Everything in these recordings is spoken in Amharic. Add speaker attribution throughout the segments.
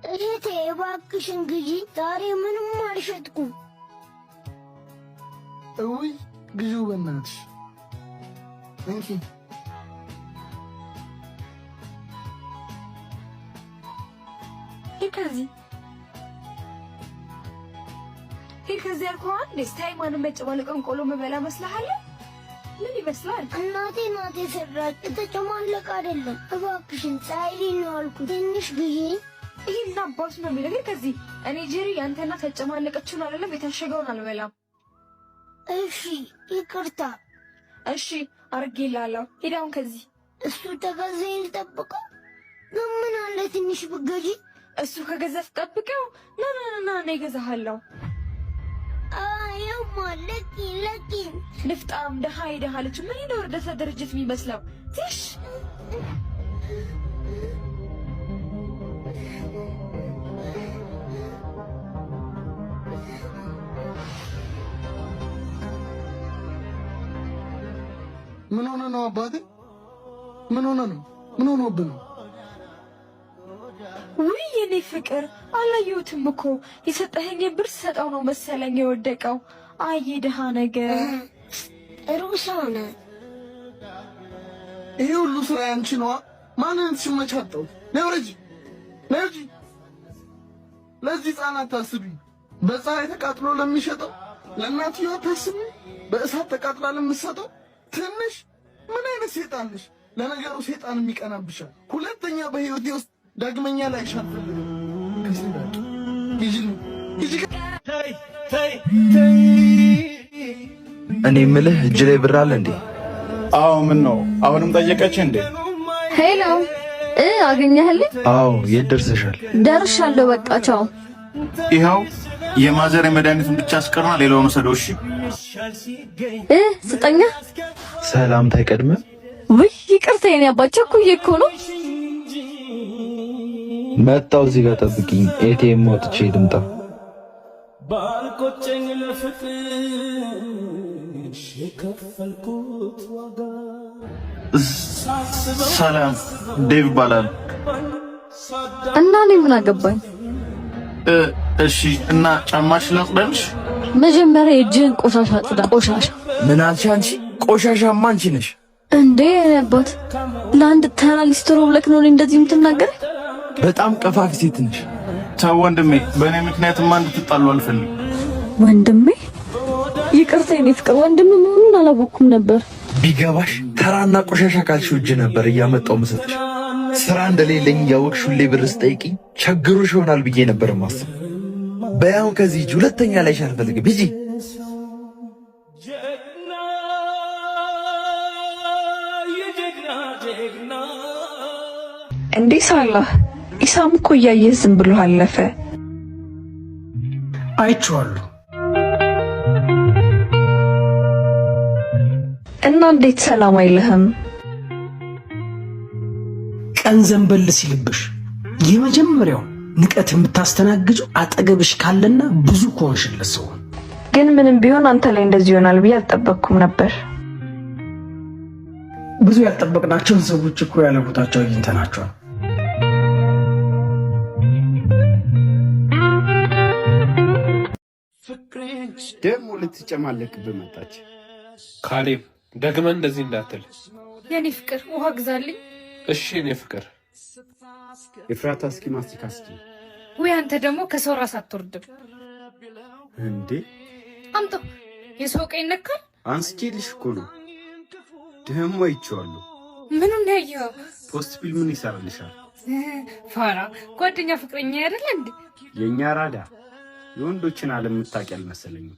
Speaker 1: እህቴ እባክሽን ግዢ፣ ዛሬ ምንም አልሸጥኩም።
Speaker 2: እውይ ግዢው በእናትሽ እንኪ።
Speaker 3: ከዚህ አልኳት ደስታይ ማን መጨማለቀን ቆሎ መበላ መስለሃል? ምን ይመስላል?
Speaker 1: እናቴ ናት የሰራች፣ የተጨማለቀ አይደለም። እባክሽን ሳይሪ ነው አልኩት። ትንሽ ግዢ።
Speaker 3: ይሄን አባቱ ነው የሚለው። ከዚህ እኔ ጀሪ ያንተና ተጨማለቀችውን አይደለም የታሸገውን አልበላም።
Speaker 1: እሺ ይቅርታ።
Speaker 3: እሺ አርጌላለሁ። ሄዳውን ከዚህ
Speaker 1: እሱ ተገዛኝ ልጠብቀው። ምን አለ ትንሽ ብገዢ?
Speaker 3: እሱ ከገዛፍ ጠብቀው። ና እኔ እገዛሃለሁ።
Speaker 1: አያማ ለኪ
Speaker 3: ንፍጣም ደሃ ይደሃለች። ምን ነው እርዳታ ድርጅት የሚመስለው? ትሽ
Speaker 2: ምን ሆነ ነው አባቴ? ምን ሆነ ነው? ምን ሆነብህ ነው?
Speaker 3: ውይ የኔ ፍቅር አላየሁትም እኮ የሰጠኸኝ ብር ሰጣው ነው መሰለኝ የወደቀው። አይ ደሃ ነገር
Speaker 1: ሩሳና
Speaker 2: ይሄ ሁሉ ስራ ያንቺ ነው። ማንን ትሽመቻጣው? ነውረጂ ለዚህ ህፃናት ታስቢ። በፀሐይ ተቃጥሎ ለሚሸጠው ለእናትየው ታስቢ። በእሳት ተቃጥላ ለምትሰጠው ትንሽ ምን አይነት ሴጣን ነሽ? ለነገሩ ሴጣን የሚቀናብሻል። ሁለተኛ በህይወቴ ውስጥ ዳግመኛ ላይ ሻፈል
Speaker 4: እኔ የምልህ እጅ ላይ ብር አለ እንዴ?
Speaker 5: አዎ። ምን ነው አሁንም ጠየቀች እንዴ?
Speaker 6: ሄሎ አገኘህልኝ?
Speaker 4: አዎ። የት ደርሰሻል?
Speaker 6: ደርሻለሁ። በቃ ቻው።
Speaker 5: ይኸው የማዘር መድኃኒቱን ብቻ አስቀርና ሌላውን ወሰደው። እሺ
Speaker 6: ስጠኛ።
Speaker 4: ሰላምታ አይቀድምም?
Speaker 6: ውይ ይቅርታ የኔ አባት ቸኩዬ እኮ ነው።
Speaker 4: መጣው። እዚህ ጋር ጠብቂኝ። ኤቲኤም ወጥቼ ልምጣ።
Speaker 7: ባልቆጨኝ ለፍቅርሽ የከፈልኩት ዋጋ።
Speaker 5: ሰላም ዴቭ ይባላል።
Speaker 6: እና እኔ ምን አገባኝ?
Speaker 5: እሺ እና ጫማሽ ላጽዳልሽ?
Speaker 6: መጀመሪያ የእጅህን ቆሻሻ አጽዳ። ቆሻሻ
Speaker 4: ምን አልሽ አንቺ? ቆሻሻማ አንቺ ነሽ
Speaker 6: እንዴ? አባት ለአንድ ተራ ሊስትሮ ብለክ ነው እንደዚህ የምትናገረኝ?
Speaker 4: በጣም ቀፋፊ ሴት ነሽ።
Speaker 5: ተው ወንድሜ፣ በእኔ ምክንያትማ እንድትጣሉ አልፈልግም።
Speaker 6: ወንድሜ? ይቅርታ የኔ ፍቅር፣ ወንድም መሆኑን አላወኩም ነበር።
Speaker 4: ቢገባሽ ተራና ቆሻሻ ካልሽው እጅ ነበር እያመጣው መሰጥሽ። ስራ እንደሌለኝ ያወቅሽ ሁሌ ብር ስጠይቂኝ ቸግሮሽ ይሆናል ብዬ ነበር ማስብ። በያውን ከዚህ እጅ ሁለተኛ ላይሽ አልፈልግም። ሂጂ።
Speaker 8: እንዴ ሳላህ ኢሳም እኮ እያየህ ዝም ብሎ አለፈ።
Speaker 7: አይቼዋለሁ።
Speaker 8: እና እንዴት ሰላም አይልህም?
Speaker 7: ቀን ዘንበል ሲልብሽ የመጀመሪያው ንቀት የምታስተናግጀው አጠገብሽ ካለና ብዙ ከሆንሽለት ሰው።
Speaker 8: ግን ምንም ቢሆን አንተ ላይ እንደዚህ ይሆናል ብዬ አልጠበቅኩም ነበር።
Speaker 7: ብዙ ያልጠበቅናቸውን ሰዎች እኮ ያለ ቦታቸው አግኝተናቸዋል።
Speaker 9: ደግሞ ልትጨማለቅብህ መጣች።
Speaker 10: ካሌብ ደግመን እንደዚህ እንዳትል።
Speaker 3: የኔ ፍቅር ውሃ ግዛልኝ።
Speaker 10: እሺ የኔ ፍቅር።
Speaker 9: ኤፍራታ እስኪ ማስቲካ እስኪ።
Speaker 3: ወይ አንተ ደግሞ ከሰው ራስ አትወርድም
Speaker 9: እንዴ?
Speaker 3: አምጦ የሰው ቀይ ነካል።
Speaker 9: አንስቼልሽ እኮ ነው። ደግሞ አይቼዋለሁ።
Speaker 3: ምኑን ያየው?
Speaker 9: ፖስት ፊልምን ይሰራልሻል።
Speaker 3: ፋራ ጓደኛ ፍቅረኛ አይደለ እንዴ?
Speaker 9: የኛ ራዳ የወንዶችን ዓለም የምታውቂ አልመሰለኝም።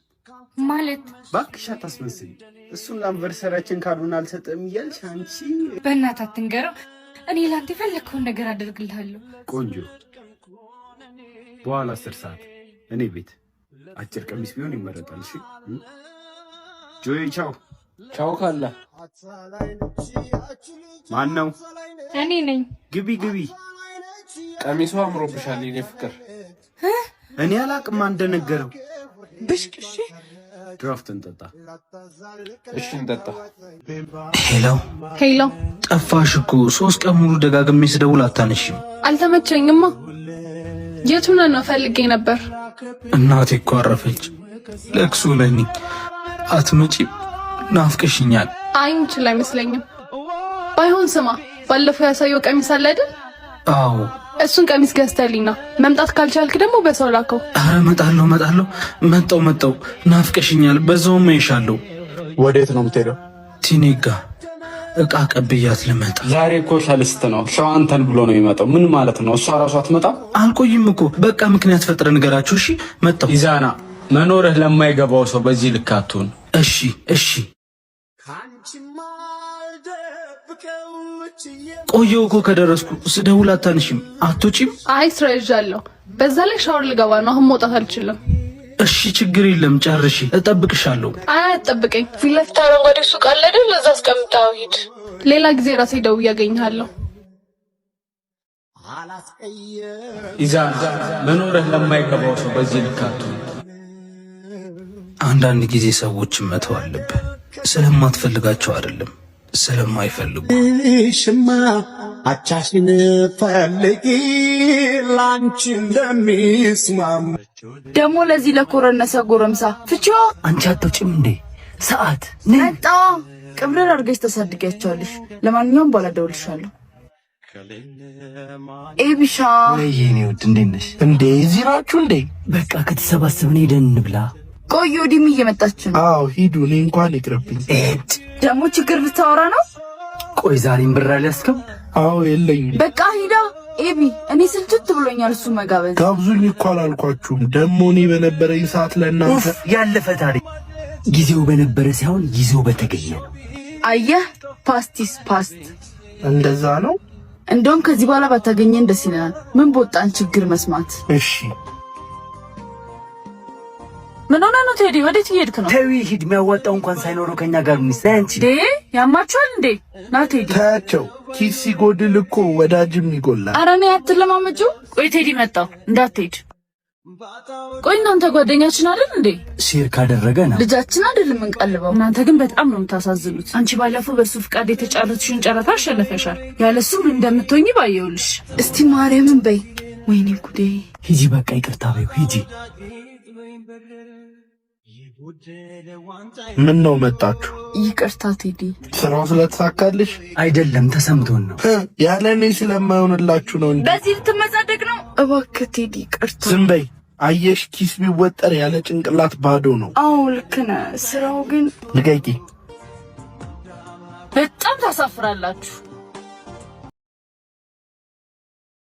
Speaker 3: ማለት
Speaker 9: ባክሽ አታስመስይ። እሱን ለአንቨርሰሪያችን ካሉን አልሰጠም እያልሽ አንቺ።
Speaker 3: በእናትህ አትንገረው። እኔ ላንተ የፈለግከውን ነገር አደርግልሃለሁ።
Speaker 9: ቆንጆ በኋላ 10 ሰዓት እኔ ቤት አጭር ቀሚስ ቢሆን ይመረጣል። እሺ ጆይ ቻው።
Speaker 10: ቻው ካላ።
Speaker 9: ማን ነው?
Speaker 3: እኔ ነኝ።
Speaker 9: ግቢ ግቢ።
Speaker 10: ቀሚሱ አምሮብሻል የኔ ፍቅር።
Speaker 9: እኔ አላቅም እንደነገረው።
Speaker 8: ብሽቅሽ
Speaker 9: ድራፍት እንጠጣ።
Speaker 10: እሺ እንጠጣ።
Speaker 6: ሄሎ
Speaker 7: ጠፋሽ እኮ 3 ቀን ሙሉ ደጋግሜ ስደውል አታነሺም።
Speaker 6: አልተመቸኝማ።
Speaker 3: የቱን ነው ፈልጌ ነበር?
Speaker 7: እናቴ እኮ አረፈች። ለቅሶ ላይ ነኝ። አትመጪም? ናፍቀሽኛል።
Speaker 3: አይምችል አይመስለኝም። ባይሆን ስማ፣ ባለፈው ያሳየው ቀሚስ አለ አይደል?
Speaker 7: አዎ።
Speaker 3: እሱን ቀሚስ ገዝተልኝና መምጣት ካልቻልክ ደግሞ በሰው ላከው።
Speaker 7: አረ እመጣለሁ። መጣው። ናፍቀሽኛል። በዛውም አይሻለሁ።
Speaker 2: ወዴት ነው የምትሄደው?
Speaker 7: ቲኔጋ እቃ ቀብያት ልመጣ።
Speaker 9: ዛሬ እኮ ሰልስት ነው። ሰው አንተን ብሎ ነው የሚመጣው። ምን ማለት ነው? እሷ ራሷ አትመጣም?
Speaker 7: አልቆይም እኮ በቃ ምክንያት ፈጥረ ንገራችሁ። እሺ መጣሁ።
Speaker 9: ኢዛና መኖርህ ለማይገባው ሰው በዚህ ልክ አትሁን።
Speaker 7: እሺ ቆየው እኮ ከደረስኩ ስደውል አታንሺም። አትወጪም?
Speaker 3: አይ ስራ ይዣለሁ። በዛ ላይ ሻወር ልገባ ነው። አሁን መውጣት አልችልም።
Speaker 7: እሺ ችግር የለም ጨርሺ፣ እጠብቅሻለሁ።
Speaker 3: አይ አትጠብቀኝ። ፊት ለፊት አረንጓዴ ሱቅ አለ አይደል? እዛ አስቀምጣው ሂድ። ሌላ ጊዜ ራሴ ደውዬ አገኝሃለሁ።
Speaker 9: ኢዛና መኖርህ ለማይገባው ሰው በዚህ ልክ አትሁን።
Speaker 7: አንዳንድ ጊዜ ሰዎችን መተው አለብህ። ስለማትፈልጋቸው አይደለም፣ ስለማይፈልጉ።
Speaker 2: ሽማ አቻሽን ፈልጊ ላንቺ እንደሚስማም
Speaker 6: ደግሞ ለዚህ ለኮረነሰ ጎረምሳ ፍቺዋ።
Speaker 7: አንቺ አትወጪም እንዴ? ሰዓት
Speaker 6: መጣ። ቅብረር አድርገሽ ተሳድጊያቸዋለሽ። ለማንኛውም በኋላ እደውልልሻለሁ። ኤቢሻ
Speaker 4: ወይኔ ውድ እንዴት ነሽ?
Speaker 2: እንዴ እዚህ ናችሁ እንዴ?
Speaker 4: በቃ ከተሰባሰብን ሄደን እንብላ።
Speaker 6: ቆይ ዲሚ እየመጣች ነው።
Speaker 2: አዎ ሂዱ። እኔ እንኳን ይቅርብኝ።
Speaker 6: ደግሞ ችግር ልታወራ ነው?
Speaker 4: ቆይ ዛሬም ብር አልያዝክም?
Speaker 2: አዎ የለኝም።
Speaker 6: በቃ ሂዳ። ኤቢ እኔ ስልችት ብሎኛል እሱ መጋበዝ።
Speaker 2: ጋብዙኝ እኮ አላልኳችሁም? ደግሞ እኔ በነበረኝ ሰዓት ለእናንተ
Speaker 4: ያለፈ ታሪክ። ጊዜው በነበረ ሳይሆን ጊዜው በተገኘ ነው።
Speaker 6: አየህ፣ ፓስቲስ ፓስት።
Speaker 2: እንደዛ ነው።
Speaker 6: እንደውም ከዚህ በኋላ ባታገኘን ደስ ይለናል። ምን በወጣን ችግር መስማት።
Speaker 2: እሺ
Speaker 6: ምን ሆነ ነው ቴዲ? ወዴት እየሄድክ ነው?
Speaker 4: ተዊ ሂድ። የሚያዋጣው እንኳን ሳይኖረው ከኛ ጋር ምን ይሰንቺ
Speaker 6: ዴ ያማችኋል እንዴ? ና ቴዲ።
Speaker 2: ታያቸው ኪስ ሲጎድል እኮ ወዳጅም ይጎላል።
Speaker 6: ኧረ እኔ አትለማመጪ። ቆይ ቴዲ መጣው እንዳትሄድ። ቆይ እናንተ ጓደኛችን አይደል እንዴ?
Speaker 4: ሼር ካደረገ ነው
Speaker 6: ልጃችን አይደል የምንቀልበው። እናንተ ግን በጣም ነው የምታሳዝኑት። አንቺ ባለፈው በሱ ፍቃድ የተጫረትሽን ጨረታ አሸነፈሻል። ያለሱ ምን እንደምትሆኚ ባየውልሽ። እስቲ ማርያምን በይ። ወይኔ ጉዴ።
Speaker 4: ሂጂ በቃ ይቅርታ በይው ሂጂ።
Speaker 2: ምን ነው መጣችሁ?
Speaker 6: ይቅርታ ቴዲ።
Speaker 2: ስራው ስለተሳካልሽ
Speaker 4: አይደለም ተሰምቶን ነው።
Speaker 2: ያለ እኔ ስለማይሆንላችሁ ነው እንዴ?
Speaker 6: በዚህ ልትመጻደቅ ነው? እባክህ ቴዲ ይቅርታ።
Speaker 2: ዝም በይ። አየሽ ኪስ ቢወጠር ያለ ጭንቅላት ባዶ ነው።
Speaker 6: አዎ ልክ ነህ። ስራው ግን
Speaker 2: ልቀቂ።
Speaker 6: በጣም ታሳፍራላችሁ።